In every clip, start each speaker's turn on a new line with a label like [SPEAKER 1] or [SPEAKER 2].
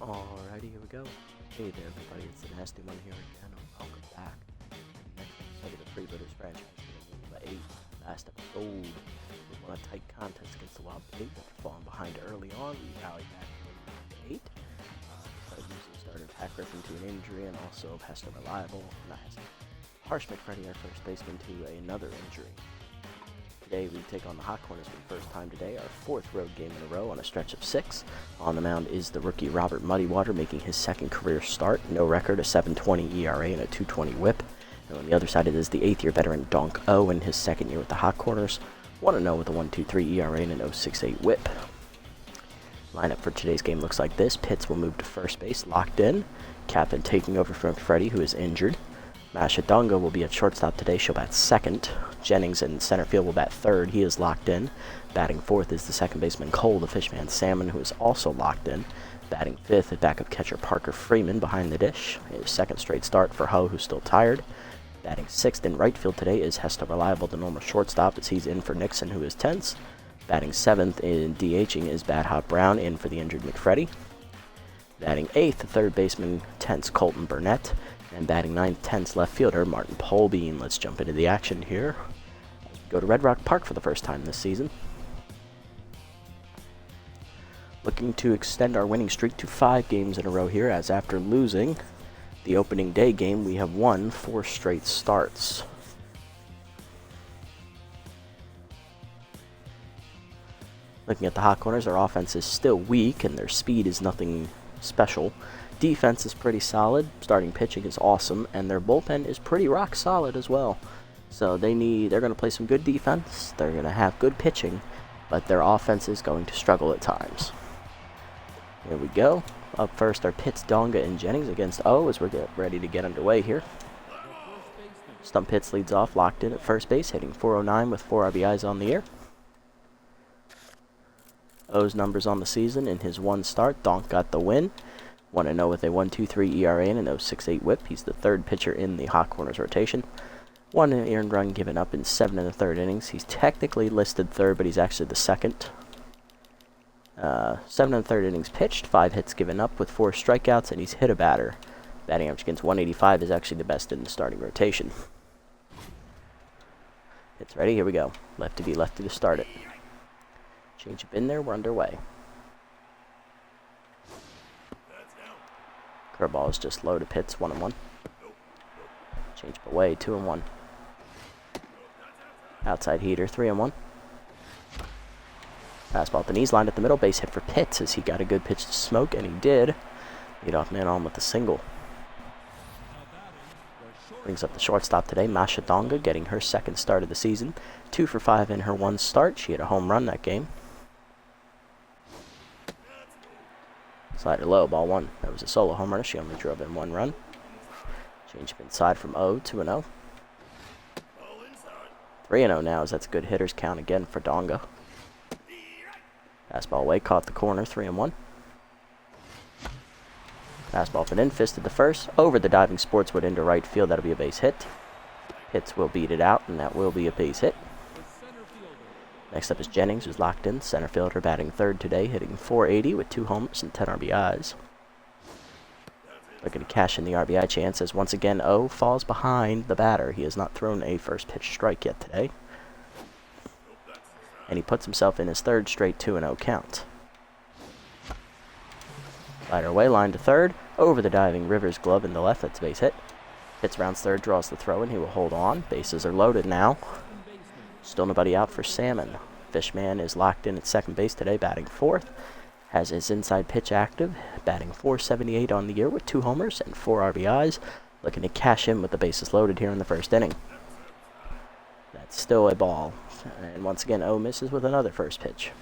[SPEAKER 1] Alrighty, here we go. Hey there everybody, it's the Nasty One here again, and welcome back. Next episode of the Freebooters franchise, number 8, last episode. We won a tight contest against the Wild Pig that were falling behind early on. We rallied back to 8. Started using starter Pack Griffin to an injury, and also passed a reliable, Harsh McFreddy, our first baseman, to another injury. Today we take on the Hot Corners for the first time today, our 4th road game in a row on a stretch of 6. On the mound is the rookie Robert Muddywater, making his second career start. No record, a 7.20 ERA and a 2.20 WHIP. And on the other side it is the 8th-year veteran Donk O in his second year with the Hot Corners. 1-0 with a 1.23 ERA and an 0.68 WHIP. Lineup for today's game looks like this. Pitts will move to first base, locked in. Captain taking over from Freddie, who is injured. Mashadonga will be at shortstop today. She'll bat second. Jennings in center field will bat third. He is locked in. Batting fourth is the second baseman Cole, the fishman Salmon, who is also locked in. Batting fifth is backup catcher Parker Freeman behind the dish. His second straight start for Ho, who's still tired. Batting sixth in right field today is Hester Reliable, the normal shortstop, as he's in for Nixon, who is tense. Batting seventh in DHing is Bad Hot Brown, in for the injured McFreddy. Batting eighth, the third baseman tense Colton Burnett. And batting ninth, tense left fielder Martin Polbean. Let's jump into the action here. Go to Red Rock Park for the first time this season. Looking to extend our winning streak to 5 games in a row here, as after losing the opening day game, we have won 4 straight starts. Looking at the Hot Corners, our offense is still weak and their speed is nothing special. Defense is pretty solid, starting pitching is awesome, and their bullpen is pretty rock solid as well. So they're going to play some good defense, they're going to have good pitching, but their offense is going to struggle at times. Here we go. Up first are Pitts, Donga, and Jennings against O as we're ready to get underway here. Stump Pitts leads off, locked in at first base, hitting .409 with 4 RBIs on the year. O's numbers on the season: in his one start, Donk got the win. 1-0 with a 1.23 ERA and an 0.68 WHIP. He's the third pitcher in the Hot Corners rotation. 1 earned run given up in 7 1/3 innings. He's technically listed third, but he's actually the second. 7 1/3 innings pitched, 5 hits given up with 4 strikeouts, and he's hit a batter. Batting average against 185 is actually the best in the starting rotation. It's ready, here we go. Lefty v lefty to start it. Change up in there, we're underway. Curveball is just low to Pitts, 1-1. Change up away, 2-1. Outside Heater, 3-1. Fastball at the knees, lined at the middle, base hit for Pitts as he got a good pitch to Smoke, and he did. Leadoff man on with a single. Brings up the shortstop today, Mashadonga, getting her second start of the season. 2 for 5 in her one start. She had a home run that game. Slider low, ball 1. That was a solo home run. She only drove in 1 run. Change up inside from O, 2-0. 3-0 now, as that's a good hitter's count again for Donga. Fastball away, caught the corner, 3-1. Fastball for an in, fisted the first. Over the diving Sportswood into right field. That'll be a base hit. Pitts will beat it out, and that will be a base hit. Next up is Jennings, who's locked in. Center fielder, batting third today, hitting .480 with 2 homers and 10 RBIs. Looking to cash in the RBI chance as once again O falls behind the batter. He has not thrown a first pitch strike yet today. And he puts himself in his 3rd straight 2-0 count. Slider away, line to third. Over the diving Rivers glove in the left. That's a base hit. Pitts rounds third, draws the throw, and he will hold on. Bases are loaded now. Still nobody out for Salmon. Fishman is locked in at second base today, batting 4th. Has his inside pitch active, batting .478 on the year with 2 homers and 4 RBIs. Looking to cash in with the bases loaded here in the first inning. That's still a ball. And once again, O misses with another first pitch.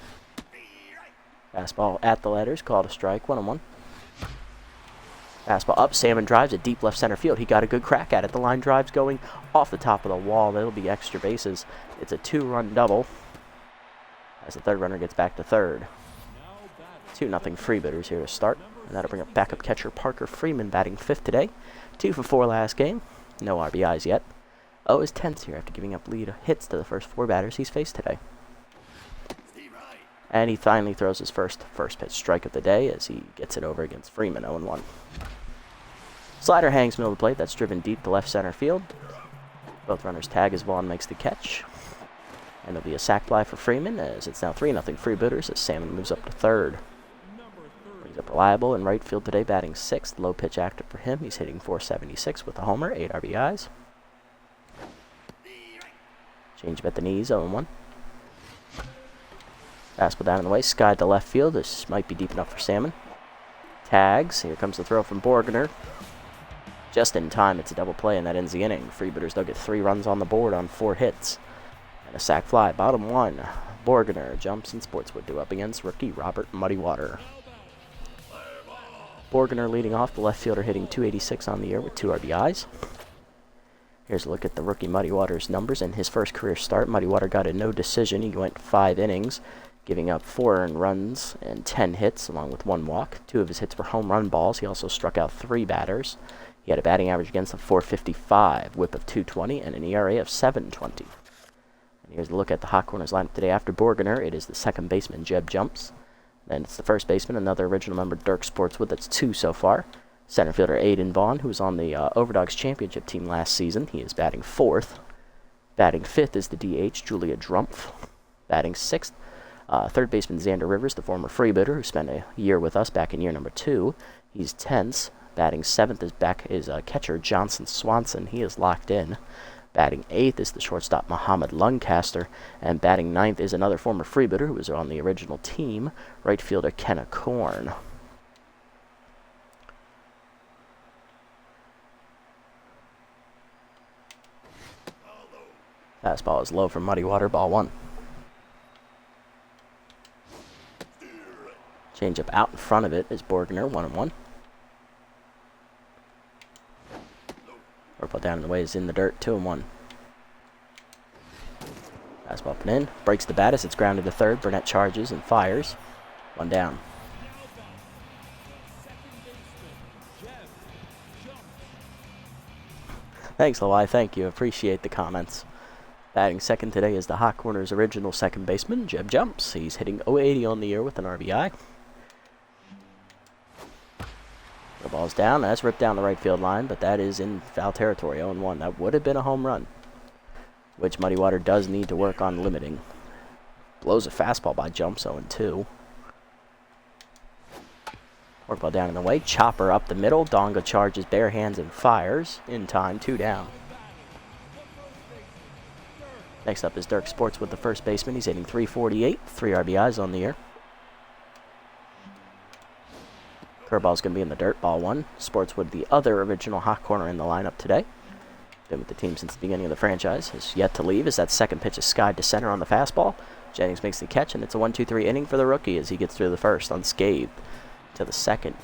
[SPEAKER 1] Fastball at the letters, called a strike, 1-1. Fastball up, Salmon drives it deep left center field. He got a good crack at it. The line drive's going off the top of the wall. That'll be extra bases. It's a 2-run double as the third runner gets back to third. 2-0 Freebooters here to start. And that'll bring up backup catcher Parker Freeman, batting 5th today. 2 for 4 last game. No RBIs yet. O is 10th here after giving up lead hits to the first 4 batters he's faced today. And he finally throws his first pitch strike of the day as he gets it over against Freeman, 0-1. Slider hangs middle of the plate. That's driven deep to left center field. Both runners tag as Vaughn makes the catch. And it'll be a sac fly for Freeman as it's now 3-0 Freebooters as Salmon moves up to third. Brings up Reliable in right field today, batting sixth. Low pitch active for him. He's hitting .476 with a homer, 8 RBIs. Change up at the knees, 0-1. Fastball down in the way, skied to left field. This might be deep enough for Salmon. Tags. Here comes the throw from Borgner. Just in time, it's a double play, and that ends the inning. Freebooters, they'll get 3 runs on the board on 4 hits. And a sac fly, bottom 1. Borgner jumps and Sportswood due up against rookie Robert Muddywater. Borgner leading off, the left fielder hitting .286 on the year with 2 RBIs. Here's a look at the rookie Muddywater's numbers. In his first career start, Muddywater got a no decision. He went 5 innings, giving up 4 earned runs and 10 hits, along with 1 walk. 2 of his hits were home run balls. He also struck out 3 batters. He had a batting average against of .455, whip of .220, and an ERA of .720. And here's a look at the Hot Corners lineup today. After Borgner, it is the second baseman, Jeb Jumps. Then it's the first baseman, another original member, Dirk Sportswood. That's 2 so far. Center fielder Aiden Vaughn, who was on the Overdogs championship team last season. He is batting 4th. Batting 5th is the DH, Julia Drumpf. Batting 6th. Third baseman, Xander Rivers, the former Freebooter, who spent a year with us back in year number 2. He's 10th. Batting 7th is catcher Johnson Swanson. He is locked in. Batting 8th is the shortstop Muhammad Luncaster. And batting 9th is another former Freebooter who was on the original team, right fielder Kenna Korn. Fastball is low from Muddywater, ball 1. Changeup out in front of it is Borgner, 1-1. Put down in the way is in the dirt, 2-1. Fastball up and in, breaks the bat as it's grounded to third. Burnett charges and fires. 1 down. Thanks, Lawai. Thank you. Appreciate the comments. Batting second today is the Hot Corners' original second baseman, Jeb Jumps. He's hitting .080 on the year with an RBI. The ball's down. That's ripped down the right field line, but that is in foul territory, 0-1. That would have been a home run, which Muddywater does need to work on limiting. Blows a fastball by Jumps, 0-2. Work ball down in the way. Chopper up the middle. Donga charges bare hands and fires. In time, 2 down. Next up is Dirk Sports with the first baseman. He's hitting .348, 3 RBIs on the year. Curveball's going to be in the dirt, ball 1. Sportswood, the other original Hot Corner in the lineup today. Been with the team since the beginning of the franchise. Has yet to leave as that second pitch is skied to center on the fastball. Jennings makes the catch, and it's a 1-2-3 inning for the rookie as he gets through the first unscathed to the second.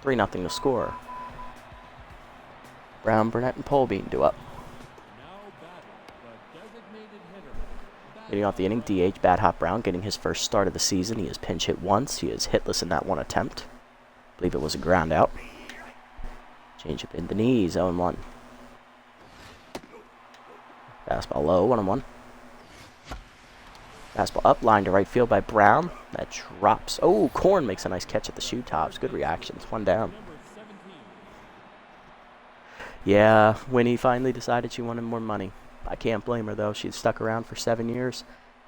[SPEAKER 1] 3-0 to score. Brown, Burnett, and Polbean due up. Getting off the inning, DH, Bad Hot Brown, getting his first start of the season. He has pinch hit once. He is hitless in that one attempt. I believe it was a ground out. Change up in the knees, 0-1. Fastball low, 1-1. Fastball up, line to right field by Brown. That drops. Oh, Korn makes a nice catch at the shoe tops. Good reactions. 1 down. Yeah, Winnie finally decided she wanted more money. I can't blame her, though. She's stuck around for 7 years.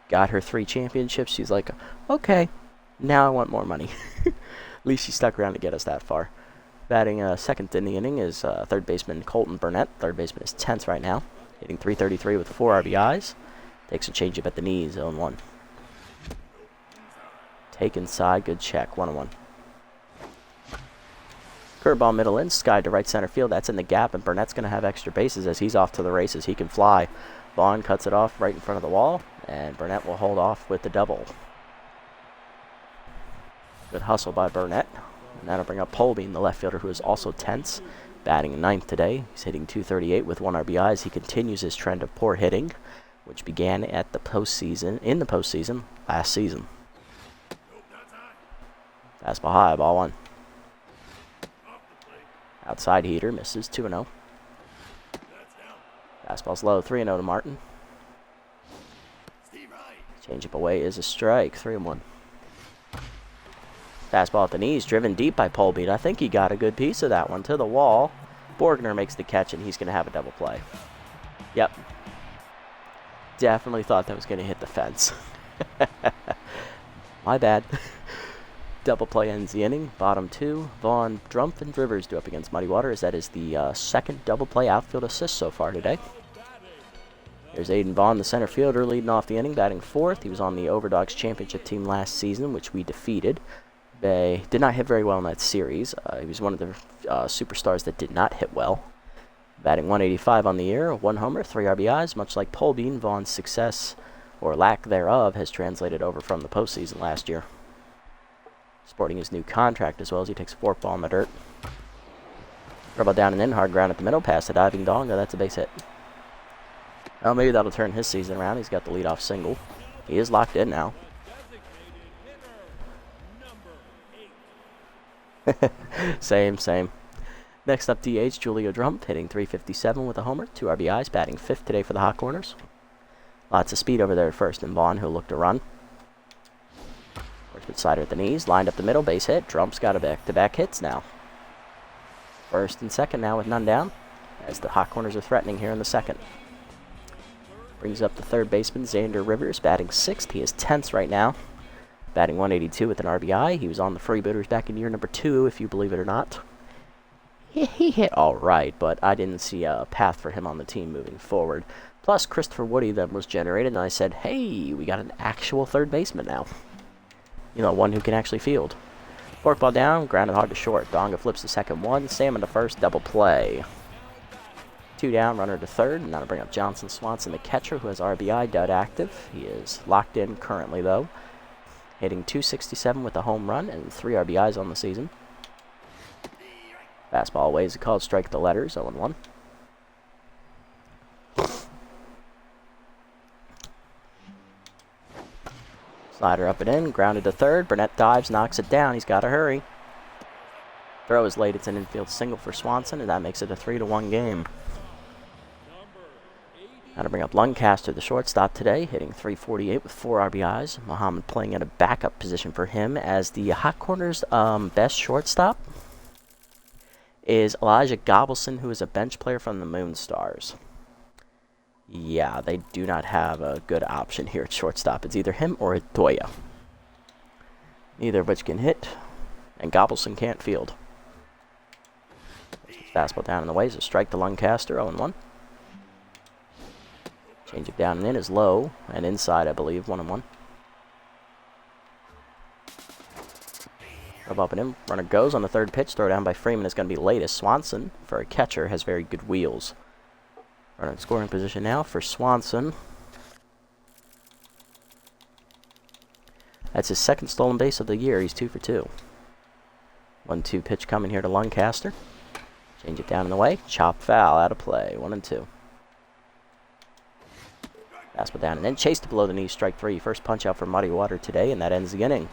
[SPEAKER 1] Got her 3 championships. She's like, okay, now I want more money. At least she stuck around to get us that far. Batting second in the inning is third baseman Colton Burnett. Third baseman is 10th right now. Hitting .333 with 4 RBIs. Takes a changeup at the knees, 0-1. Take inside, good check, 1-1. Curveball middle in, skied to right center field. That's in the gap, and Burnett's going to have extra bases as he's off to the races. He can fly. Vaughn cuts it off right in front of the wall, and Burnett will hold off with the double. Good hustle by Burnett. And that'll bring up Polbean, the left fielder, who is also tense. Batting 9th today. He's hitting .238 with 1 RBI as he continues his trend of poor hitting, which began in the postseason last season. Fastball high, ball 1. Outside Heater, misses, 2-0. Fastball's low, 3-0 to Martin. Changeup away is a strike, 3-1. Fastball at the knees, driven deep by Polbeat. I think he got a good piece of that one to the wall. Borgner makes the catch, and he's going to have a double play. Yep. Definitely thought that was going to hit the fence. My bad. Double play ends the inning. Bottom two, Vaughn, Drumpf, and Rivers do up against Muddy Waters. That is the second double play outfield assist so far today. There's Aiden Vaughn, the center fielder, leading off the inning, batting fourth. He was on the Overdogs championship team last season, which we defeated. They did not hit very well in that series. He was one of the superstars that did not hit well. Batting 185 on the year, 1 homer, 3 RBIs. Much like Polbeat, Vaughn's success, or lack thereof, has translated over from the postseason last year. Sporting his new contract as well as he takes a fork ball in the dirt. Curveball down and in, hard ground at the middle, past the diving Donga. That's a base hit. Well, maybe that'll turn his season around. He's got the leadoff single. He is locked in now. Same. Next up, DH, Julia Drumpf, hitting .357 with a homer, 2 RBIs, batting fifth today for the Hot Corners. Lots of speed over there at first, and Vaughn, who'll look to run. First slider at the knees, lined up the middle, base hit. Drumpf's got a back-to-back hits now. First and second now with none down, as the Hot Corners are threatening here in the second. Brings up the third baseman, Xander Rivers, batting sixth. He is 10th right now. Batting 182 with an RBI. He was on the Freebooters back in year number 2, if you believe it or not. He hit all right, but I didn't see a path for him on the team moving forward. Plus, Christopher Woody then was generated, and I said, hey, we got an actual third baseman now. You know, one who can actually field. Forkball down, grounded hard to short. Donga flips the second one, Salmon to first, double play. 2 down, runner to third, and now to bring up Johnson Swanson, the catcher, who has RBI dead active. He is locked in currently, though. Hitting .267 with a home run and 3 RBIs on the season. Fastball away is called strike the letters, 0-1. Slider up and in, grounded to third. Burnett dives, knocks it down. He's got to hurry. Throw is late. It's an infield single for Swanson, and that makes it a 3-1 game. Now to bring up Lancaster, the shortstop today, hitting .348 with 4 RBIs. Muhammad playing at a backup position for him, as the Hot Corners' best shortstop is Elijah Gobelson, who is a bench player from the Moonstars. Yeah, they do not have a good option here at shortstop. It's either him or Itoya. Neither of which can hit, and Gobelson can't field. Fastball down in the way is a strike to Lancaster, 0-1. Change it down and in is low, and inside, I believe, 1-1. Up and in, runner goes on the third pitch, throw down by Freeman is going to be late, as Swanson, for a catcher, has very good wheels. Runner in scoring position now for Swanson. That's his second stolen base of the year. He's 2 for 2. 1-2 pitch coming here to Lancaster. Change it down in the way. Chop foul, out of play. 1-2. Fastball down and then chase to below the knee, strike 3. First punch out for Muddy Water today, and that ends the inning.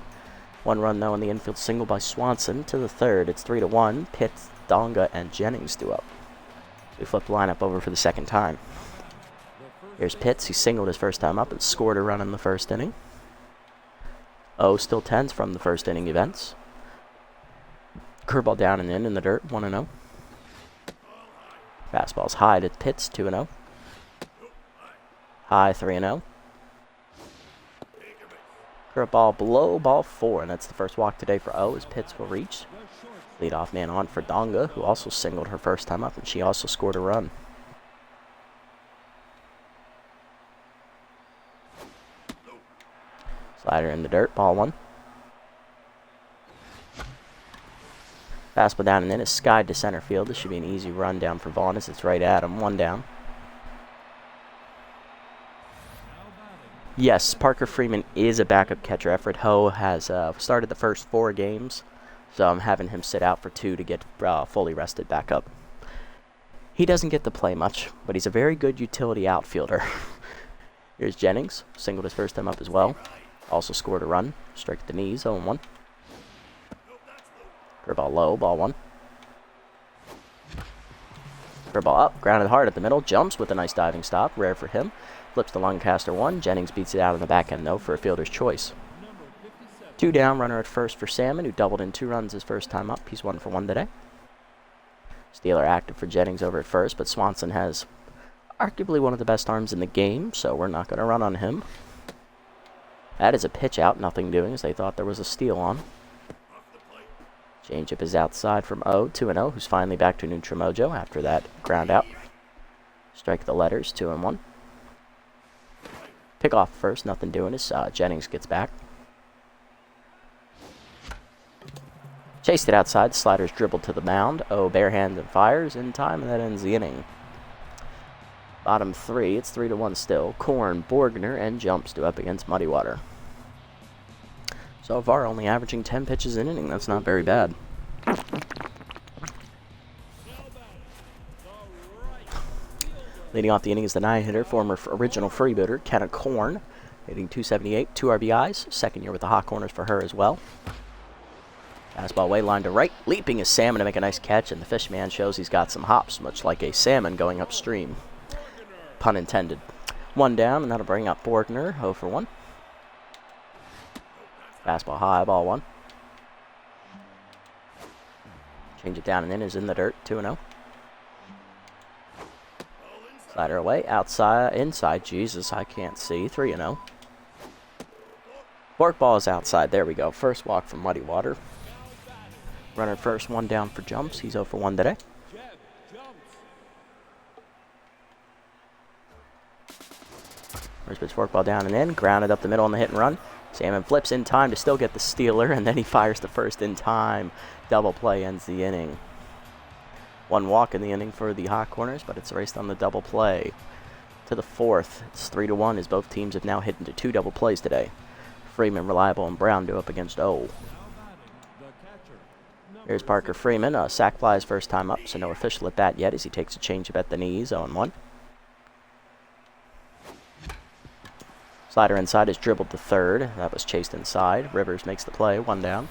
[SPEAKER 1] 1 run, though, in the infield single by Swanson to the third. It's 3-1. Pitts, Donga, and Jennings do up. We flip the lineup over for the second time. Here's Pitts. He singled his first time up and scored a run in the first inning. Still 10s from the first inning events. Curveball down and in the dirt, 1-0. Fastball's high to Pitts, 2-0. High, 3-0. Curveball below, ball 4, and that's the first walk today for O, as Pitts will reach. Leadoff man on for Donga, who also singled her first time up, and she also scored a run. Slider in the dirt, ball 1. Fastball down and in is skied to center field. This should be an easy run down for Vaughn, as it's right at him. 1 down. Yes, Parker Freeman is a backup catcher. Efred Ho has started the first 4 games, so I'm having him sit out for 2 to get fully rested back up. He doesn't get to play much, but he's a very good utility outfielder. Here's Jennings, singled his first time up as well. Also scored a run, strike at the knees, 0-1. Curveball low, ball 1. Curveball up, grounded hard at the middle, jumps with a nice diving stop, rare for him. Flips to Lancaster 1. Jennings beats it out in the back end, though, for a fielder's choice. 2 down, runner at first for Salmon, who doubled in 2 runs his first time up. He's 1 for 1 today. Stealer active for Jennings over at first, but Swanson has arguably one of the best arms in the game, so we're not going to run on him. That is a pitch out, nothing doing, as they thought there was a steal on. Changeup is outside from O, 2-0, who's finally back to neutral mojo after that ground out. Strike the letters, 2-1. Pick off first, nothing doing as Jennings gets back. Chased it outside, sliders dribbled to the mound. O barehands and fires in time, and that ends the inning. Bottom 3, it's 3-1 still. Korn, Borgner, and Jumps do up against Muddy Water. So far, only averaging 10 pitches an inning. That's not very bad. Leading off the inning is the 9-hitter, former original Freebooter, Kenneth Korn, hitting .278, 2 RBIs. Second year with the hot corners for her as well. Fastball way line to right. Leaping is Salmon to make a nice catch, and the fish man shows he's got some hops, much like a salmon going upstream. Pun intended. 1 down, and that'll bring up Borgner, 0 for 1. Fastball high, ball 1. Change it down and in is in the dirt, 2-0. Slider away, outside, inside, Jesus, I can't see, 3-0. Forkball is outside, there we go. First walk from Muddy Water. Runner first, 1 down for Jumps, he's 0 for 1 today. First pitch forkball down and in, grounded up the middle on the hit and run. Salmon flips in time to still get the stealer, and then he fires the first in time. Double play ends the inning. 1 walk in the inning for the hot corners, but it's raced on the double play. To the 4th, it's 3-1 as both teams have now hit into 2 double plays today. Freeman, Reliable, and Brown do up against O. Here's Parker Freeman. Sack fly his first time up, so no official at bat yet as he takes a changeup at the knees, 0-1. Slider inside is dribbled to third. That was chased inside. Rivers makes the play, 1 down.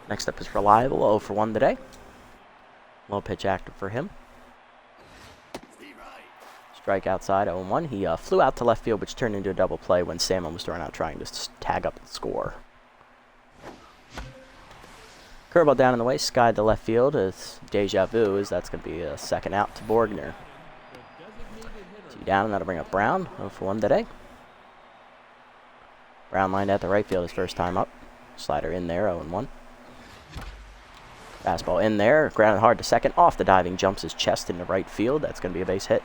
[SPEAKER 1] Next up is Reliable, 0 for 1 today. Low pitch active for him. Strike outside, 0-1. He flew out to left field, which turned into a double play when Salmon was thrown out trying to tag up the score. Curveball down in the way, skied to left field. It's deja vu, as that's going to be a second out to Borgner. 2 down, and that'll bring up Brown, 0 for 1 today. Brown lined at the right field his first time up. Slider in there, 0-1. Fastball in there, grounded hard to second. Off the diving, jumps his chest into right field. That's going to be a base hit.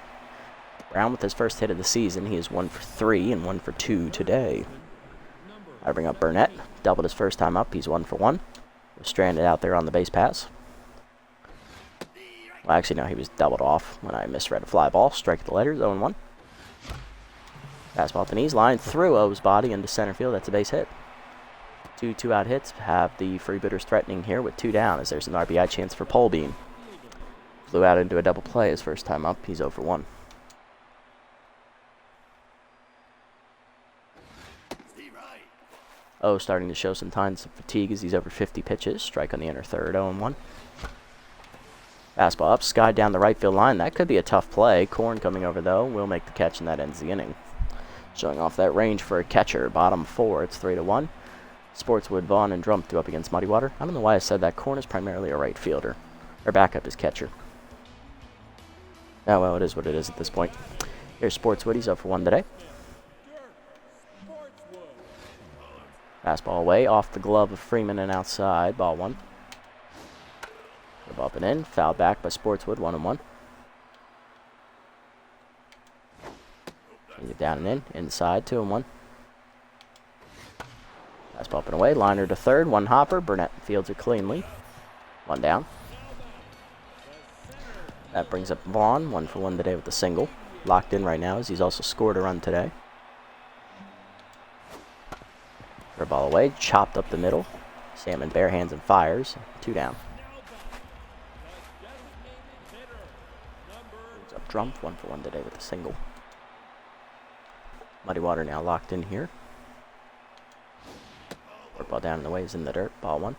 [SPEAKER 1] Brown with his first hit of the season. He is 1 for 3 and 1 for 2 today. I bring up Burnett. Doubled his first time up. He's 1 for 1. Was stranded out there on the base pass. Well, actually, no, he was doubled off when I misread a fly ball. Strike the letters, 0-1. Fastball at the knees, line through O's body into center field. That's a base hit. 2 2-out hits have the Freebooters threatening here with 2 down as there's an RBI chance for Polbean. Flew out into a double play his first time up. He's 0 for 1. O starting to show some signs of fatigue as he's over 50 pitches. Strike on the inner third, 0-1. Fastball up, skied down the right field line. That could be a tough play. Korn coming over, though, will make the catch, and that ends the inning. Showing off that range for a catcher. Bottom 4, it's 3-1. Sportswood, Vaughn, and Drumpf do up against Muddy Water. I don't know why I said that. Korn is primarily a right fielder. Or backup is catcher. Oh, well, it is what it is at this point. Here's Sportswood. He's 0 for 1 today. Fastball away, off the glove of Freeman and outside. Ball 1. Up and in. Fouled back by Sportswood, 1-1. Change it down and in. Inside, 2-1. Fastball up and away. Liner to third. 1 hopper. Burnett fields it cleanly. 1 down. That brings up Vaughn, 1 for 1 today with a single. Locked in right now as he's also scored a run today. Ball away, chopped up the middle. Salmon bare hands and fires. 2 down. Brings up Drumpf, 1 for 1 today with a single. Muddy Water now locked in here. Ball down in the way is in the dirt. Ball 1.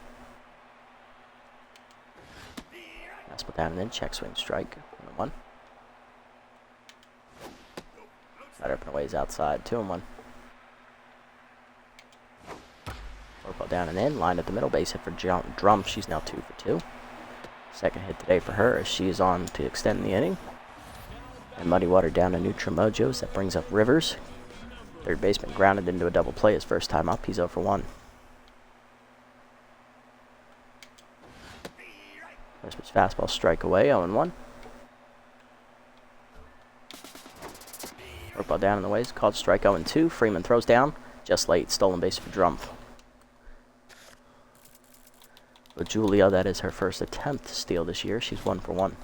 [SPEAKER 1] Fastball down and in. Check swing strike. 1-1. Side up and away is outside. 2-1. Ball down and in, line at the middle, base hit for Drumpf. She's now 2 for 2. Second hit today for her as she is on to extend the inning. And Muddy Water down to neutral mojos. That brings up Rivers. Third baseman grounded into a double play his first time up. He's 0 for 1. First pitch fastball, strike away, 0-1. Ball down in the ways, called strike 0-2. Freeman throws down, just late, stolen base for Drumpf. With Julia, that is her first attempt to steal this year. She's 1 for 1.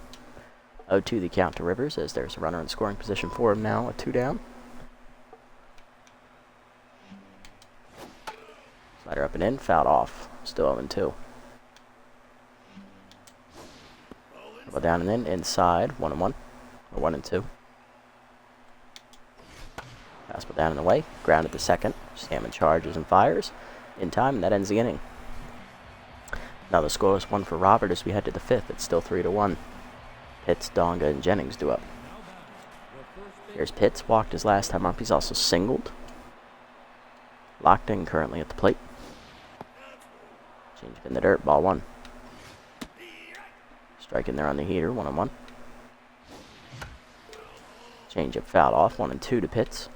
[SPEAKER 1] 0-2 the count to Rivers as there's a runner in scoring position for him now, a 2 down. Slider up and in, fouled off. Still 0-2. Ball down and in, inside, 1-1, or 1-2. Fastball down in the way, grounded to second. Salmon charges and fires in time, and that ends the inning. Now the score is 1 for Robert as we head to the 5th. It's still 3-1. Pitts, Donga, and Jennings do up. Here's Pitts, walked his last time up. He's also singled. Locked in currently at the plate. Change in the dirt, ball 1. Strike in there on the heater, 1-1. Change up, fouled off, 1-2 to Pitts.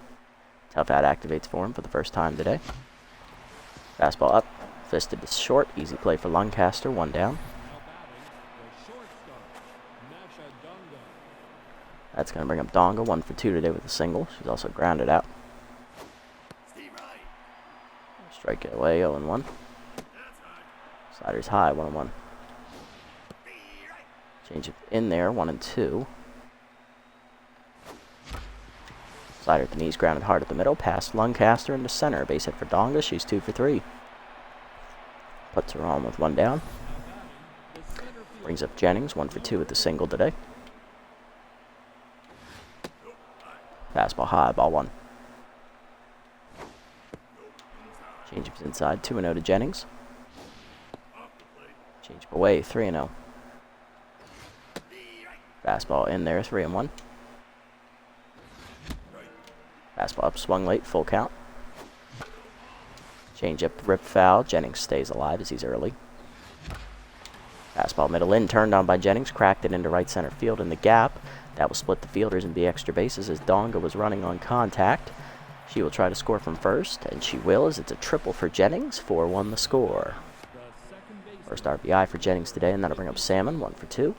[SPEAKER 1] Tough out activates for him for the first time today. Fastball up, fisted to short, easy play for Lancaster, 1 down. That's going to bring up Donga, 1 for 2 today with a single. She's also grounded out. Strike it away, 0-1. Slider's high, 1-1. Change it in there, 1-2. Slider at the knees, grounded hard at the middle, past Lancaster into center. Base hit for Donga, she's 2 for 3. Puts her on with 1 down. Brings up Jennings, 1 for 2 with the single today. Fastball high, ball 1. Changeups inside, 2-0 to Jennings. Changeup away, 3-0. Fastball in there, 3-1. Fastball up, swung late, full count. Changeup, rip foul. Jennings stays alive as he's early. Fastball middle in, turned on by Jennings, cracked it into right center field in the gap. That will split the fielders and be extra bases as Donga was running on contact. She will try to score from first, and she will as it's a triple for Jennings, 4-1 the score. First RBI for Jennings today, and that'll bring up Salmon, 1 for 2.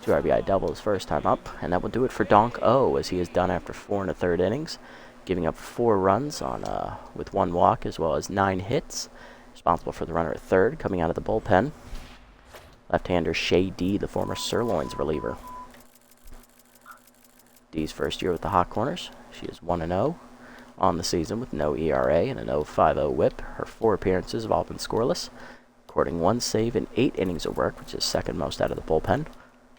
[SPEAKER 1] 2 RBI double his first time up, and that will do it for Donk O as he is done after 4 1/3 innings, giving up 4 runs on with 1 walk as well as 9 hits. Responsible for the runner at third, coming out of the bullpen. Left-hander Shay D, the former Sirloins reliever. D's first year with the Hot Corners. She is 1-0 on the season with no ERA and an 0.50 whip. Her 4 appearances have all been scoreless, recording 1 save in 8 innings of work, which is second most out of the bullpen.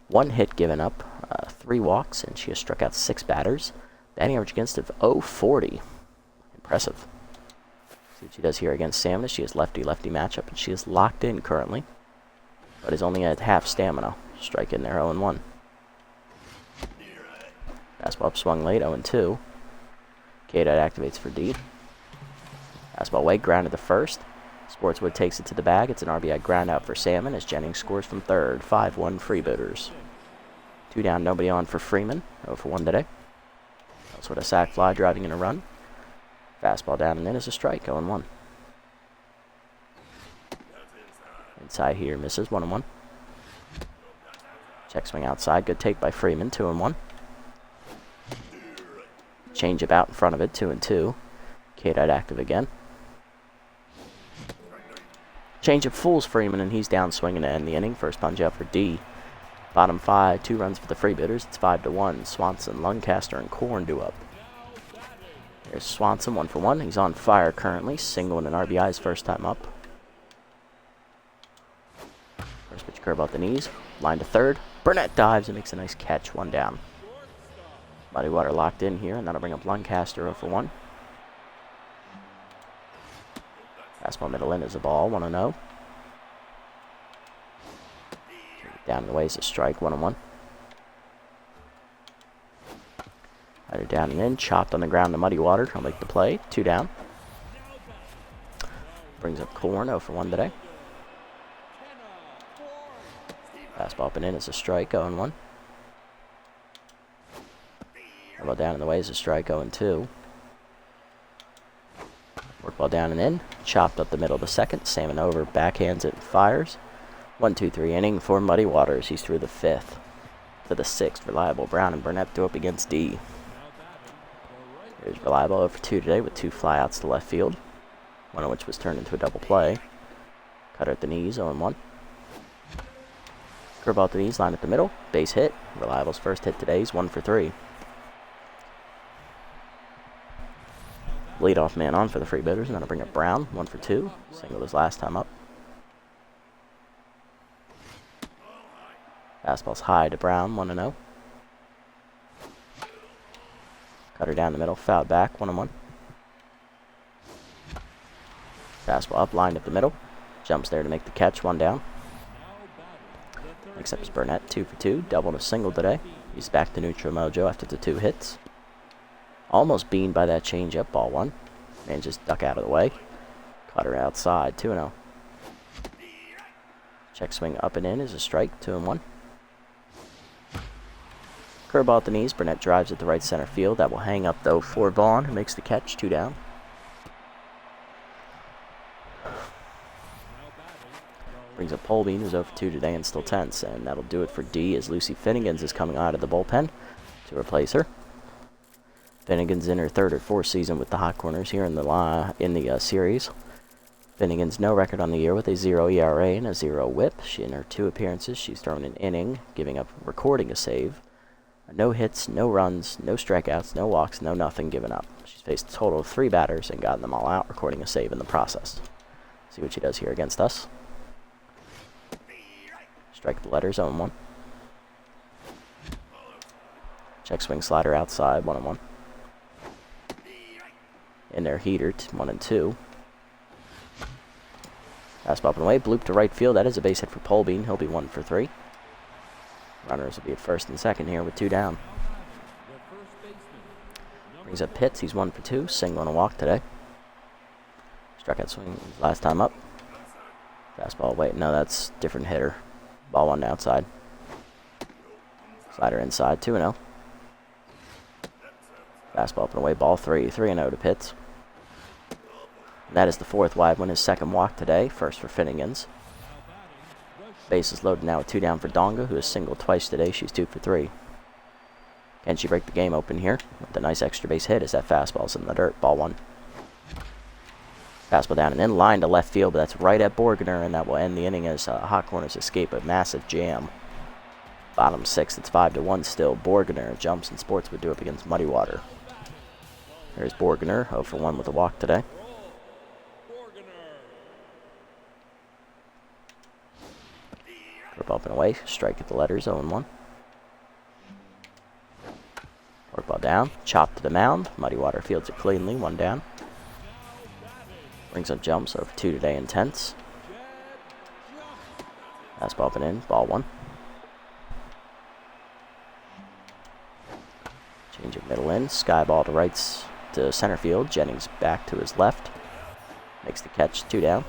[SPEAKER 1] 1 hit given up, 3 walks, and she has struck out 6 batters. Batting average against of 0.40. Impressive. See what she does here against Salmon. She has lefty-lefty matchup, and she is locked in currently, but is only at half stamina. Strike in there, 0-1. Fastball up, swung late, 0-2. K-Dot activates for D. Fastball away, grounded to first. Sportswood takes it to the bag. It's an RBI ground out for Salmon as Jennings scores from third. 5-1 Freebooters. 2 down, nobody on for Freeman. 0 for 1 today. Also with a sac fly driving in a run. Fastball down and in is a strike, 0-1. Inside here, misses, 1-1. Check swing outside, good take by Freeman, 2-1. Change up out in front of it, 2-2. K-Dot active again. Change up fools Freeman, and he's down swinging to end the inning. First punch out for D. Bottom 5, 2 runs for the Freebooters. It's 5-1. Swanson, Lancaster, and Korn do up. There's Swanson, 1 for 1. He's on fire currently. Single and an RBI his first time up. First pitch curve out the knees. Line to third. Burnett dives and makes a nice catch. 1 down. Muddy Water locked in here, and that'll bring up Lancaster 0 for 1. Fastball middle in is a ball, 1-0. Down the way is a strike, 1-1. Either down and in, chopped on the ground to Muddy Water. I'll make the play, 2 down. Brings up Corn, 0 for 1 today. Fastball up and in is a strike, 0-1. Ball down and away is a strike, 0-2. Work ball down and in. Chopped up the middle of the second. Salmon over, backhands it, and fires. 1-2-3 inning for Muddy Waters. He's through the 5th. To the 6th, Reliable. Brown and Burnett do up against D. Here's Reliable 0 for 2 today with 2 flyouts to left field, one of which was turned into a double play. Cutter at the knees, 0-1. Curveball at the knees, line at the middle. Base hit. Reliable's first hit today. He's 1 for 3. Leadoff man on for the Freebooters, and that'll bring up Brown, 1 for 2. Singled his last time up. Fastball's high to Brown, 1-0. Cutter down the middle, fouled back, 1-1. Fastball up, lined up the middle. Jumps there to make the catch, 1 down. Next up is Burnett, 2 for 2. Double and a single today. He's back to neutral mojo after the 2 hits. Almost beamed by that changeup, ball 1. Man just duck out of the way. Cutter outside, 2-0. Check swing up and in is a strike, 2-1. Curveball at the knees. Burnett drives at the right center field. That will hang up, though, for Vaughn, who makes the catch, 2 down. Brings up Polbean, who's 0 for 2 today and still tense. And that'll do it for D, as Lucy Finnegans is coming out of the bullpen to replace her. Finnegan's in her 3rd or 4th season with the Hot Corners here in the series. Finnegan's no record on the year with a 0 ERA and a 0 WHIP. In her 2 appearances, she's thrown an inning, recording a save. No hits, no runs, no strikeouts, no walks, no nothing given up. She's faced a total of 3 batters and gotten them all out, recording a save in the process. See what she does here against us. Strike the letters, 0-1. Check swing slider outside, 1-1. In there, Heater, 1-2. Fastball up and away, bloop to right field. That is a base hit for Polbean. He'll be 1 for 3. Runners will be at 1st and 2nd here with 2 down. Brings up Pitts. He's 1 for 2. Single and a walk today. Struck out swing last time up. Fastball, wait, no, that's different hitter. Ball 1 outside. Slider inside, 2-0. Fastball up and away, ball 3, 3-0 to Pitts. And that is the 4th wide one, his 2nd walk today, 1st for Finnegans. Base is loaded now with 2 down for Donga, who has singled twice today. She's 2 for 3. Can she break the game open here with a nice extra base hit as that fastball's in the dirt, ball 1. Fastball down and in, line to left field, but that's right at Borgener, and that will end the inning as Hot Corners escape a massive jam. Bottom 6, it's 5-1 still. Borgener jumps and Sports would do up against Muddy Water. There's Borgener, 0 for 1 with a walk today. Curve up and away, strike at the letters, 0-1. Work ball down, chop to the mound. Muddy Water fields it cleanly, 1 down. Brings up jumps, 0 for 2 today, intense. Fastball up and in, ball 1. Change of middle in, sky ball to rights to center field. Jennings back to his left. Makes the catch, 2 down.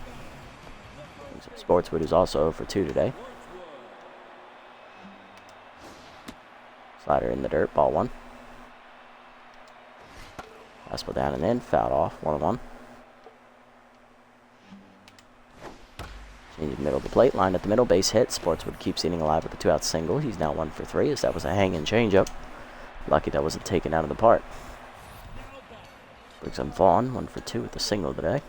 [SPEAKER 1] Brings up Sportswood, who's also 0 for 2 today. Slider in the dirt, ball 1. Fastball down and in, fouled off, 1-1. Change of middle of the plate, line at the middle, base hit. Sportswood keeps inning alive with a 2-out single. He's now 1 for 3, as that was a hanging changeup. Lucky that wasn't taken out of the park. Brings up Vaughn, 1 for 2 with the single today.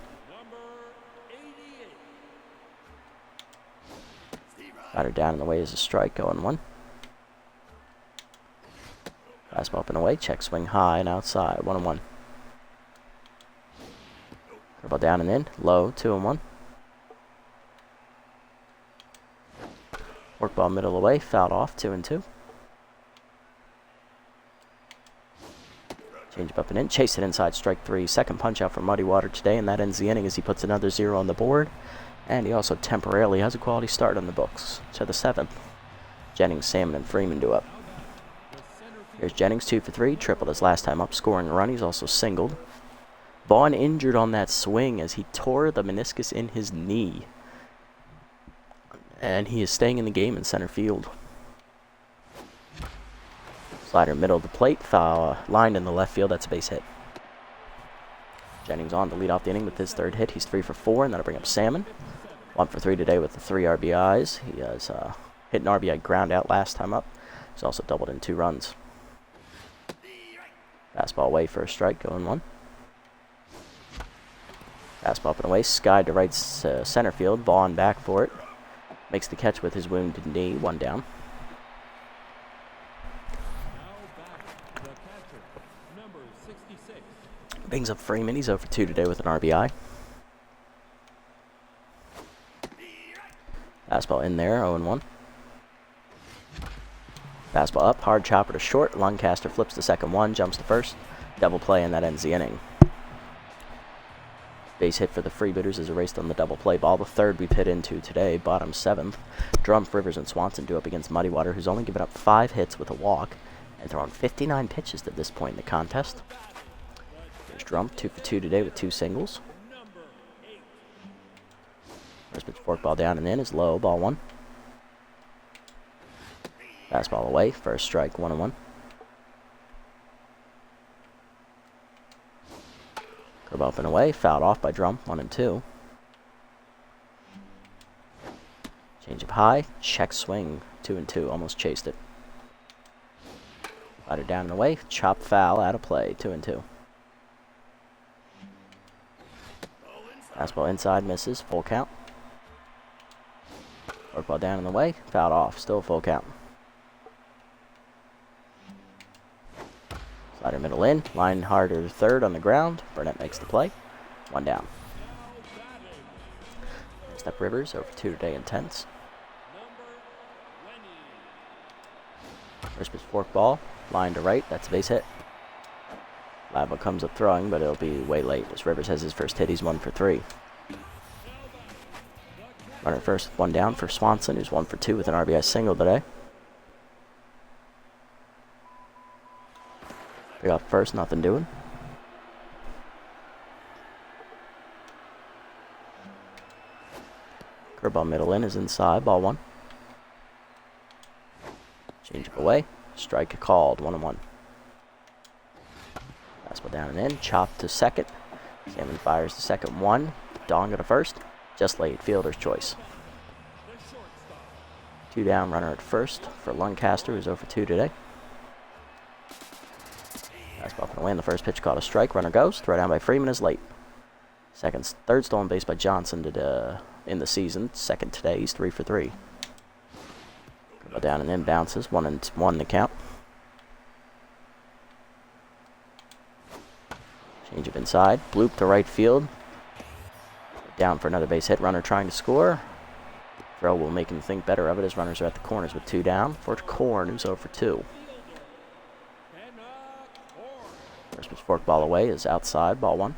[SPEAKER 1] Got her down in the way as a strike, 0-1. Fastball up and away, check swing high and outside, 1-1. Curveball down and in, low, 2-1. Work ball middle away, fouled off, 2-2. Change up and in, chase it inside, strike 3. Second punch out for Muddy Water today, and that ends the inning as he puts another 0 on the board. And he also temporarily has a quality start on the books. To the 7th, Jennings, Salmon, and Freeman do up. Here's Jennings, 2 for 3, tripled his last time up, scoring a run. He's also singled. Vaughn injured on that swing as he tore the meniscus in his knee. And he is staying in the game in center field. Slider middle of the plate, foul lined in the left field. That's a base hit. Jennings on to lead off the inning with his third hit. He's 3 for 4, and that'll bring up Salmon. 1 for 3 today with the 3 RBIs. He has hit an RBI ground out last time up. He's also doubled in 2 runs. Fastball away, first strike, going 1. Fastball up and away, skied to right center field. Vaughn back for it. Makes the catch with his wounded knee, 1 down. Brings up Freeman. He's 0 for 2 today with an RBI. Fastball in there, 0-1. Fastball up, hard chopper to short. Lancaster flips the second one, jumps to first. Double play, and that ends the inning. Base hit for the Freebooters is erased on the double play ball. The third we've hit into today, bottom 7th. Drumpf, Rivers, and Swanson do up against Muddy Water, who's only given up 5 hits with a walk and thrown 59 pitches to this point in the contest. There's Drumpf, 2 for 2 today with 2 singles. First pitch fork ball down and in is low, ball 1. Fastball away, first strike, 1-1. Curve up and away, fouled off by Drumpf, 1-2. Change up high, check swing, 2-2, almost chased it. Slider down and away, chop foul, out of play, 2-2. Fastball inside, misses, full count. Fork ball down and away, fouled off, still full count. Slider middle in, line harder third on the ground. Burnett makes the play. 1 down. Next up Rivers, 0 for 2 today, intense. First pitch fork ball, line to right, that's a base hit. Lava comes up throwing, but it'll be way late as Rivers has his first hit. He's 1 for 3. Runner first with 1 down for Swanson, who's 1 for 2 with an RBI single today. Pick up first, nothing doing. Curveball middle in is inside, ball 1. Change up away, strike called, 1-1. Fastball down and in, chop to second. Salmon fires the second 1. Donga to first, just late, fielder's choice. 2 down, runner at first for Lancaster, who's 0 for 2 today. Fastball up and away, and the first pitch caught a strike. Runner goes. Throw down by Freeman is late. Third stolen base by Johnson in the season. Second today. He's 3 for 3. Go down and in, bounces. 1-1 the count. Change up inside. Bloop to right field. Down for another base hit. Runner trying to score. Throw will make him think better of it as runners are at the corners with 2 down. For Korn, who's 0 for 2. First pitch fork ball away is outside, ball 1.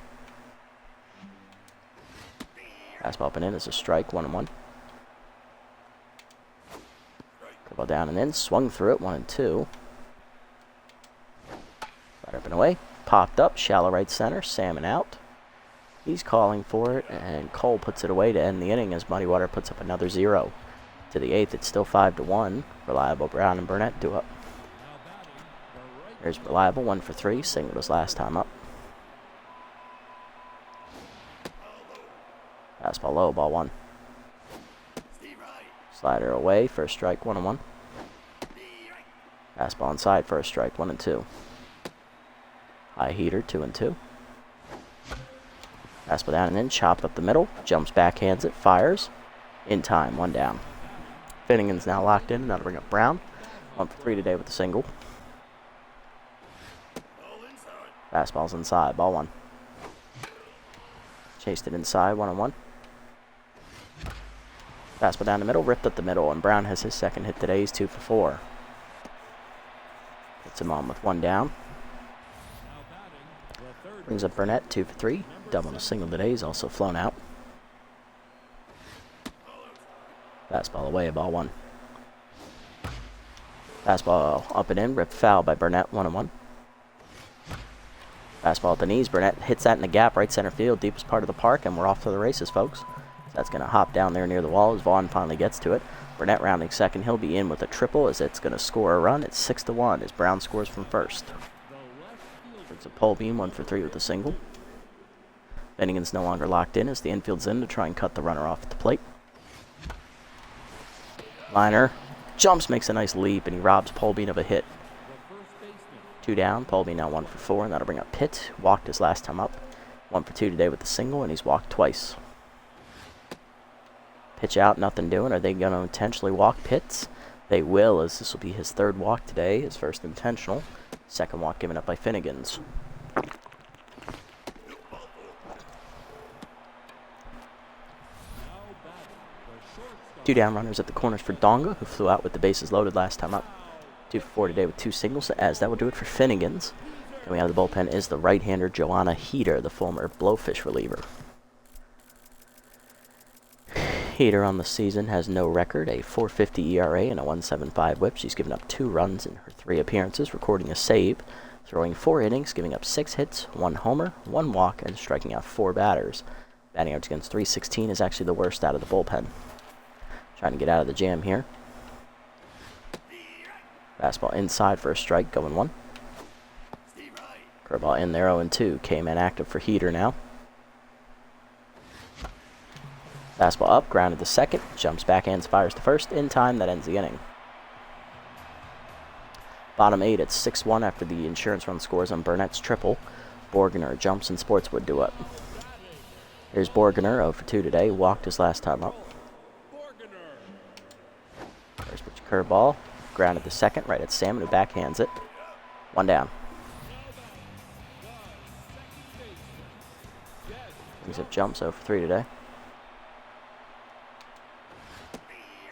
[SPEAKER 1] Fastball up and in is a strike, 1-1. Curveball down and in, swung through it, 1-2. Right up and away, popped up, shallow right center, Salmon out. He's calling for it, and Cole puts it away to end the inning as Muddy Water puts up another 0. To the 8th, it's still 5-1. Reliable, Brown, and Burnett do up. There's Reliable, 1 for 3, singled his last time up. Fastball low, ball 1. Slider away, first strike, 1-1. Fastball inside, first strike, 1-2. High heater, 2-2. Fastball down and in, chop up the middle, jumps backhands it, fires. In time, 1 down. Finnegan's now locked in, that'll bring up Brown. 1 for 3 today with a single. Fastball's inside, ball 1. Chased it inside, 1-1. Fastball down the middle, ripped up the middle, and Brown has his second hit today. He's 2 for 4. Puts him on with 1 down. Brings up Burnett, 2 for 3. Double and a single today. He's also flown out. Fastball away, ball 1. Fastball up and in, ripped foul by Burnett, 1-1. Fastball at the knees. Burnett hits that in the gap, right center field, deepest part of the park, and we're off to the races, folks. So that's going to hop down there near the wall as Vaughn finally gets to it. Burnett rounding second. He'll be in with a triple as it's going to score a run. It's 6-1 as Brown scores from first. It's a pole beam, 1 for 3 with a single. Bennigan's no longer locked in as the infield's in to try and cut the runner off at the plate. Liner jumps, makes a nice leap, and he robs Polbean of a hit. 2 down. Polbean now 1 for 4, and that'll bring up Pitt. Walked his last time up. 1 for 2 today with the single, and he's walked twice. Pitch out, nothing doing. Are they going to intentionally walk Pitts? They will, as this will be his 3rd walk today, his first intentional. 2nd walk given up by Finnegan's. Two down runners at the corners for Donga, who flew out with the bases loaded last time up. 2 for 4 today with 2 singles, as that will do it for Finnegan's. Coming out of the bullpen is the right-hander Joanna Heater, the former Blowfish reliever. Heater on the season has no record, a 4.50 ERA and a 1.75 whip. She's given up 2 runs in her 3 appearances, recording a save, throwing 4 innings, giving up 6 hits, 1 homer, 1 walk, and striking out 4 batters. Batting average against .316 is actually the worst out of the bullpen. Trying to get out of the jam here. Fastball inside for a strike, going 1. Curveball in there, 0-2. K-man active for Heater now. Fastball up, grounded to second, jumps backhands, fires to first. In time, that ends the inning. Bottom 8 at 6-1 after the insurance run scores on Burnett's triple. Borgener jumps and Sportswood do up. Here's Borgener, 0 for 2 today, walked his last time up. First pitch curveball, grounded to second, right at Salmon, who backhands it. 1 down. Brings up jumps, 0 for 3 today.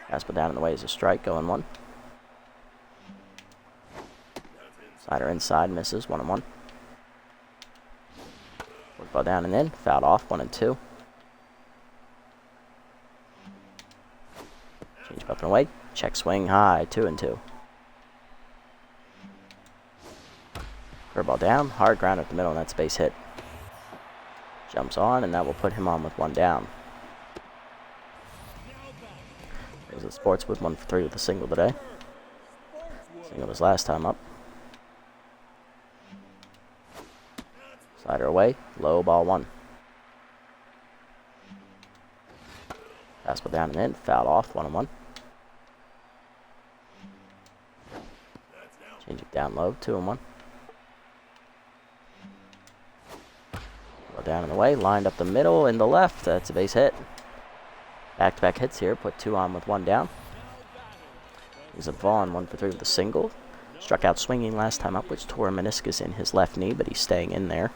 [SPEAKER 1] Fastball down in the way is a strike, going 1. Slider inside, misses, 1-1. Ball down and in, fouled off, 1-2. Change up and away, check swing high, 2-2. Curveball down, hard ground at the middle, and that's a base hit. Jumps on, and that will put him on with 1 down. There's the Sportswood, 1 for 3 with a single today. Single his last time up. Slider away, low, ball 1. Fastball down and in, fouled off, 1-1. Change it down low, 2-1. Ball down in the way, lined up the middle, in the left, that's a base hit. Back-to-back hits here, put 2 on with 1 down. Here's a Vaughn, 1 for 3 with a single. Struck out swinging last time up, which tore a meniscus in his left knee, but he's staying in there.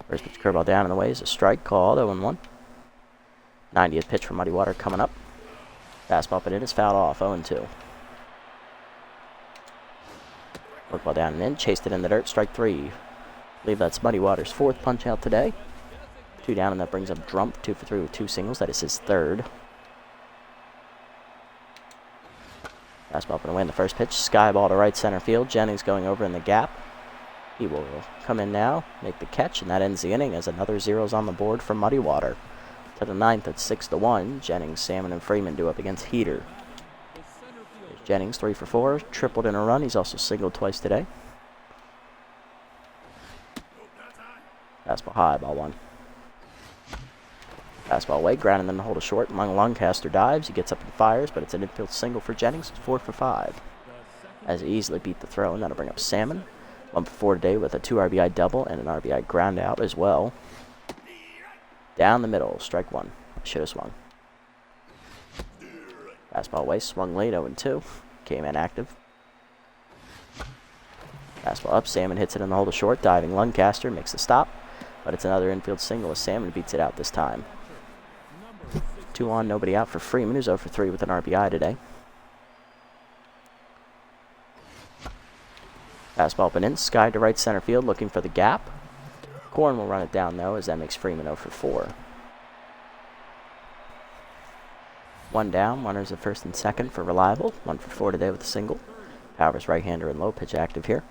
[SPEAKER 1] First pitch curveball down in the way is a strike called, 0-1. 90th pitch for Muddy Water coming up. Fastball up and in is fouled off, 0-2. Workball down and in, chased it in the dirt, strike 3. I believe that's Muddy Water's 4th punch out today. 2 down, and that brings up Drumpf, 2 for 3 with 2 singles. That is his 3rd. Fastball up and away in the first pitch. Sky ball to right center field. Jennings going over in the gap. He will come in now, make the catch, and that ends the inning as another 0's on the board for Muddy Water. To the 9th at 6-1. Jennings, Salmon, and Freeman do up against Heater. There's Jennings, 3 for 4, tripled in a run. He's also singled twice today. Fastball high, ball 1. Fastball away, grounding then to hold a short. Lancaster dives, he gets up and fires, but it's an infield single for Jennings, 4 for 5. As he easily beat the throw, and that'll bring up Salmon. 1 for 4 today with a 2 RBI double and an RBI ground out as well. Down the middle, strike 1. Should have swung. Fastball away, swung late, 0-2. K-man active. Fastball up, Salmon hits it in the hole to short. Diving Lancaster makes the stop, but it's another infield single as Salmon beats it out this time. 2 on, nobody out for Freeman, who's 0 for 3 with an RBI today. Fastball up and in, Sky to right center field, looking for the gap. Corn will run it down, though, as that makes Freeman 0 for 4. 1 down, runners at first and second for Reliable. 1 for 4 today with a single. Powers right-hander and low pitch active here.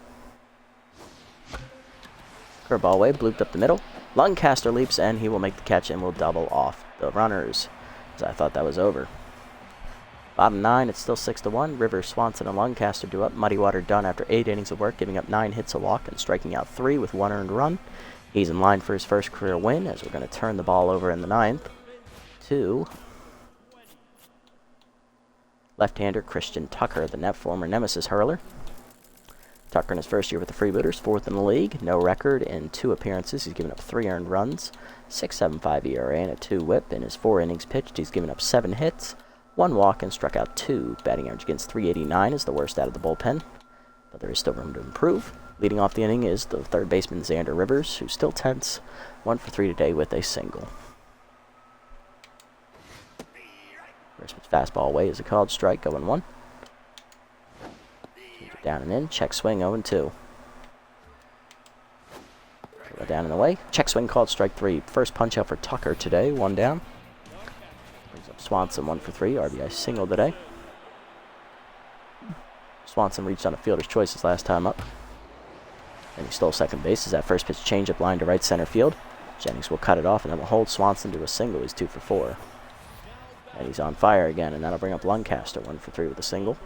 [SPEAKER 1] Curveball away, blooped up the middle. Lancaster leaps, and he will make the catch and will double off the runners. As I thought that was over. Bottom 9, it's still 6-1. Rivers, Swanson, and Lancaster do up. Muddy Water done after 8 innings of work, giving up 9 hits, a walk, and striking out 3 with 1 earned run. He's in line for his first career win, as we're going to turn the ball over in the 9th to left-hander Christian Tucker, the former Nemesis hurler. Tucker in his first year with the Freebooters, 4th in the league, no record in 2 appearances. He's given up 3 earned runs, 6.75 ERA, and a 2 whip. In his 4 innings pitched, he's given up 7 hits, 1 walk, and struck out 2. Batting average against .389 is the worst out of the bullpen, but there is still room to improve. Leading off the inning is the third baseman, Xander Rivers, who's still tense, 1 for 3 today with a single. First pitch fastball away is a called strike, 0-1. Down and in, check swing, 0-2. Down and away, check swing, called strike 3. First punch out for Tucker today, 1 down. Brings up Swanson, 1 for 3, RBI single today. Swanson reached on a fielder's choice his last time up. And he stole second base as that first pitch changeup line to right center field. Jennings will cut it off and then will hold Swanson to a single. He's 2 for 4. And he's on fire again, and that'll bring up Lancaster, 1 for 3 with a single.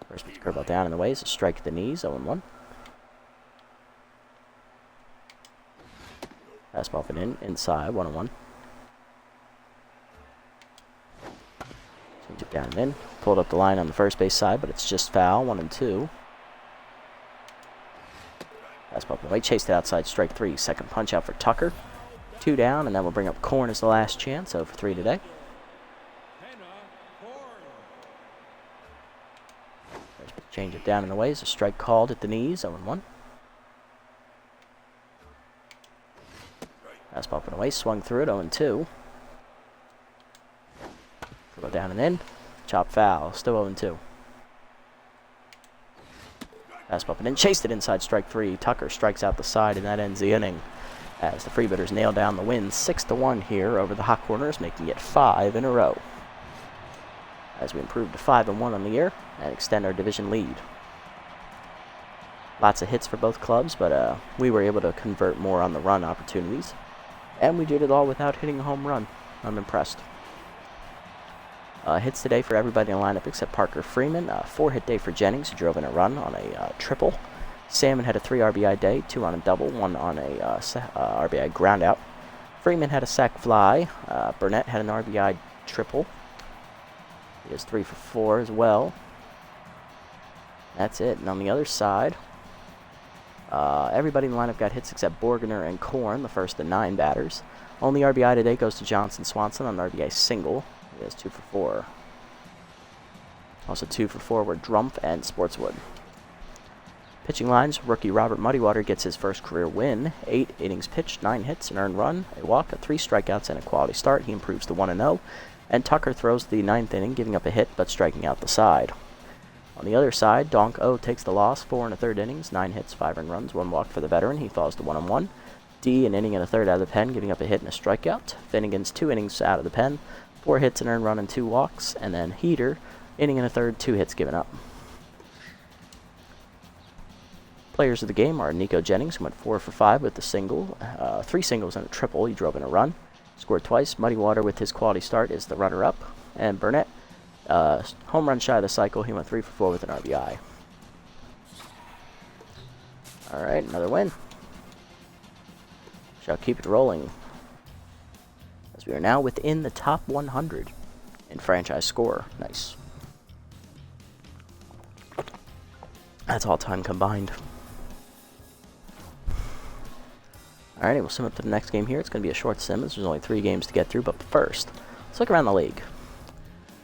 [SPEAKER 1] First pitch curveball down and away is a strike at the knees, 0-1. Fastball up and in, inside, 1-1. Change it down and in. Pulled up the line on the first base side, but it's just foul, 1-2. Fastball up and away, chased it outside, strike 3. Second punch out for Tucker. 2 down, and then we'll bring up Korn as the last chance, 0 for 3 today. Change it down and away is a strike called at the knees, 0-1. Fastball up and away, swung through it, 0-2. Go down and in, chop foul, still 0-2. Fastball up and in, chased it inside, strike 3. Tucker strikes out the side, and that ends the inning. As the Freebooters nail down the win 6-1 here over the Hot Corners, making it 5 in a row. As we improve to 5-1 on the year and extend our division lead. Lots of hits for both clubs, but we were able to convert more on the run opportunities. And we did it all without hitting a home run. I'm impressed. Hits today for everybody in the lineup except Parker Freeman. 4-hit day for Jennings, who drove in a run on a triple. Salmon had a 3 RBI day, 2 on a double, 1 on a RBI groundout. Freeman had a sac fly. Burnett had an RBI triple. He is 3 for 4 as well. That's it. And on the other side, everybody in the lineup got hits except Borgener and Korn, the first of 9 batters. Only RBI today goes to Johnson Swanson on an RBI single. He has 2 for 4. Also 2 for 4 were Drumpf and Sportswood. Pitching lines, rookie Robert Muddywater gets his first career win. 8 innings pitched, 9 hits, an earned run, a walk, 3 strikeouts, and a quality start. He improves to 1-0. And Tucker throws the 9th inning, giving up a hit, but striking out the side. On the other side, Donk O takes the loss, 4 1/3 innings, 9 hits, 5 earned runs, 1 walk for the veteran. He falls to 1-1. D, an inning and a third out of the pen, giving up a hit and a strikeout. Finnegan's 2 innings out of the pen, 4 hits, an earned run, and 2 walks. And then Heater, inning and a third, 2 hits given up. Players of the game are Nico Jennings, who went 4 for 5 with a single, 3 singles and a triple. He drove in a run, scored twice. Muddywater, with his quality start, is the runner-up. And Burnett, home run shy of the cycle. He went 3 for 4 with an RBI. All right, another win. Shall keep it rolling, as we are now within the top 100 in franchise score. Nice. That's all time combined. Alrighty, we'll sim up to the next game here. It's going to be a short sim, as there's only 3 games to get through. But first, let's look around the league.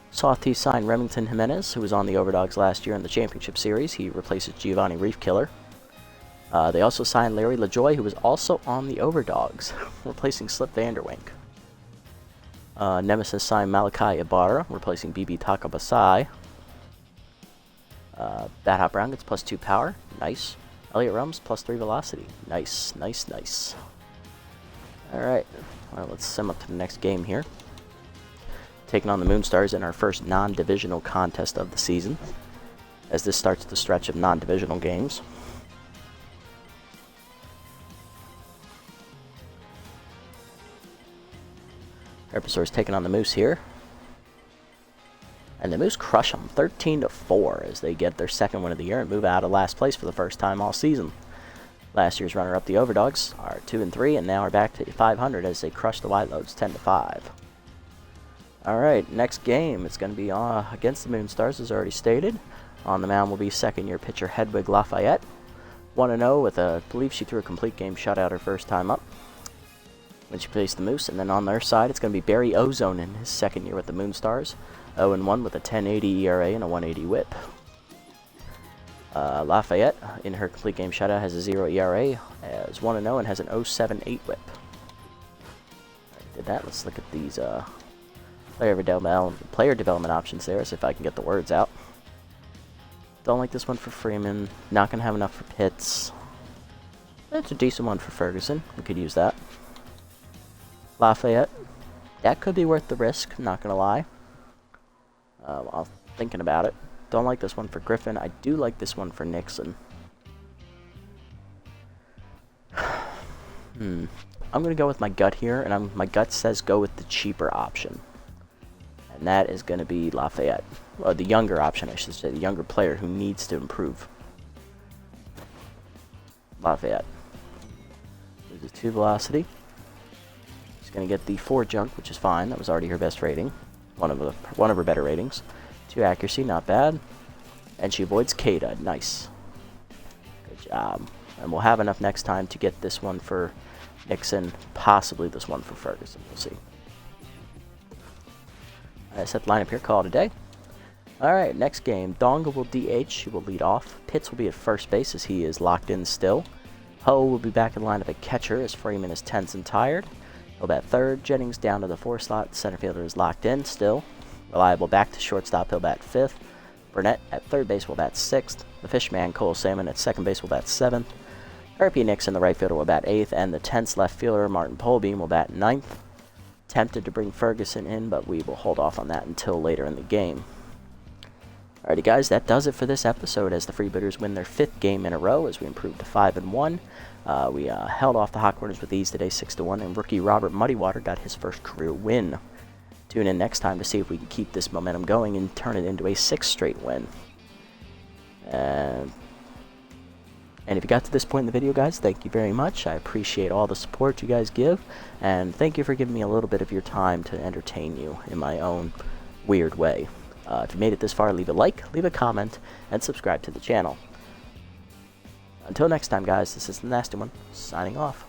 [SPEAKER 1] Softies signed Remington Jimenez, who was on the Overdogs last year in the Championship Series. He replaces Giovanni Reefkiller. They also signed Larry LaJoy, who was also on the Overdogs, replacing Slip Vanderwink. Nemesis signed Malachi Ibarra, replacing BB Takabasai. Bat Hot Brown gets +2 power. Nice. Elliot Rums +3 velocity. Nice, nice, nice. Alright, well, let's sim up to the next game here. Taking on the Moonstars in our first non-divisional contest of the season, as this starts the stretch of non-divisional games. Herpetosaur's taking on the Moose here. And the Moose crush them 13-4 as they get their second win of the year and move out of last place for the first time all season. Last year's runner-up, the Overdogs, are 2-3 and now are back to 500 as they crush the Whiteloads 10-5. Alright, next game, it's going to be against the Moonstars, as already stated. On the mound will be second-year pitcher Hedwig Lafayette. 1-0 with I believe she threw a complete game shutout her first time up when she faced the Moose. And then on their side, it's going to be Barry Ozone in his second year with the Moonstars. 0-1 with a 10.80 ERA and a 1.80 whip. Lafayette, in her complete game shutout, has a 0 ERA, has 1-0, and has an 0.78 whip. Alright, did that. Let's look at these player development options there, see if I can get the words out. Don't like this one for Freeman. Not going to have enough for Pitts. That's a decent one for Ferguson. We could use that. Lafayette. That could be worth the risk, not going to lie. I'm thinking about it. Don't like this one for Griffin. I do like this one for Nixon. I'm going to go with my gut here, and my gut says go with the cheaper option. And that is going to be Lafayette. Or the younger option, I should say. The younger player who needs to improve. Lafayette. Loses 2 velocity. She's going to get the 4 junk, which is fine. That was already her best rating. One of her better ratings. 2 accuracy, not bad. And she avoids Kada. Nice. Good job. And we'll have enough next time to get this one for Nixon. Possibly this one for Ferguson. We'll see. I set the lineup here. Call it a day. Alright, next game. Donga will DH. She will lead off. Pitts will be at first base as he is locked in still. Ho will be back in the lineup at catcher as Freeman is tense and tired. He'll bat third. Jennings down to the 4 slot. Center fielder is locked in still. Reliable back to shortstop. He'll bat 5th. Burnett at third base will bat 6th. The Fishman, Cole Salmon, at second base will bat 7th. Herpy Nixon, the right fielder, will bat 8th. And the tense left fielder, Martin Polbeam, will bat 9th. Tempted to bring Ferguson in, but we will hold off on that until later in the game. Alrighty guys, that does it for this episode as the Freebooters win their 5th game in a row as we improved to 5-1. We held off the Hot Corners with ease today 6-1, and rookie Robert Muddywater got his first career win. Tune in next time to see if we can keep this momentum going and turn it into a 6th straight win. And if you got to this point in the video, guys, thank you very much. I appreciate all the support you guys give, and thank you for giving me a little bit of your time to entertain you in my own weird way. If you made it this far, leave a like, leave a comment, and subscribe to the channel. Until next time, guys, this is the Nasty One, signing off.